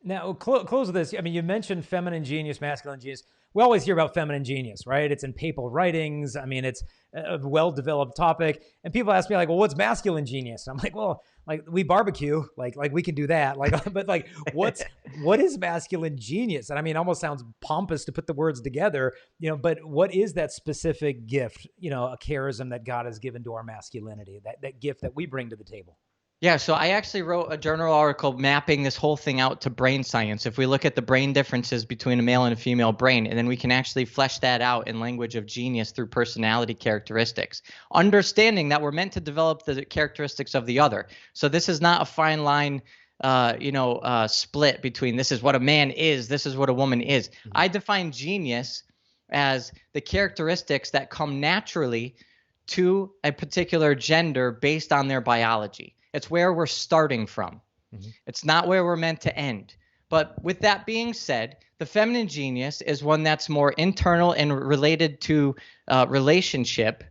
Now, close with this. I mean, you mentioned feminine genius, masculine genius. We always hear about feminine genius, right? It's in papal writings. I mean, it's a well-developed topic. And people ask me like, well, what's masculine genius? And I'm like, well, like we barbecue, like we can do that. Like, but like, what is masculine genius? And I mean, it almost sounds pompous to put the words together, but what is that specific gift, a charism that God has given to our masculinity, that gift that we bring to the table? Yeah, so I actually wrote a journal article mapping this whole thing out to brain science. If we look at the brain differences between a male and a female brain, and then we can actually flesh that out in language of genius through personality characteristics, understanding that we're meant to develop the characteristics of the other. So this is not a fine line, split between this is what a man is, this is what a woman is. Mm-hmm. I define genius as the characteristics that come naturally to a particular gender based on their biology. It's where we're starting from. Mm-hmm. It's not where we're meant to end. But with that being said, the feminine genius is one that's more internal and related to relationship,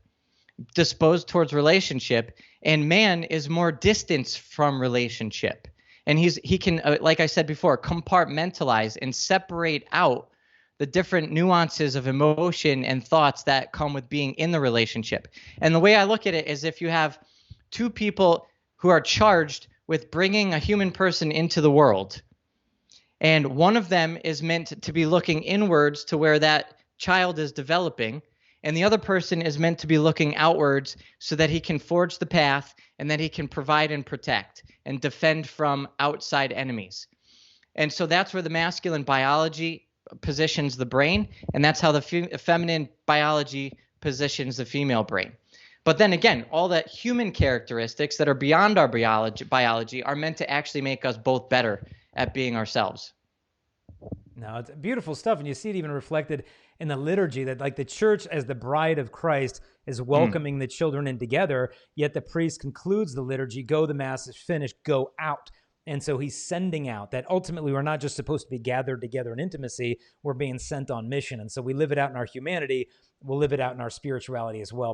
disposed towards relationship, and man is more distanced from relationship. And he can, like I said before, compartmentalize and separate out the different nuances of emotion and thoughts that come with being in the relationship. And the way I look at it is if you have two people who are charged with bringing a human person into the world, and one of them is meant to be looking inwards to where that child is developing, and the other person is meant to be looking outwards so that he can forge the path and that he can provide and protect and defend from outside enemies. And so that's where the masculine biology positions the brain, and that's how the feminine biology positions the female brain. But then again, all that human characteristics that are beyond our biology are meant to actually make us both better at being ourselves. No, it's beautiful stuff. And you see it even reflected in the liturgy that like the church as the bride of Christ is welcoming the children in together, yet the priest concludes the liturgy, go, the mass is finished, go out. And so he's sending out that ultimately we're not just supposed to be gathered together in intimacy, we're being sent on mission. And so we live it out in our humanity, we'll live it out in our spirituality as well.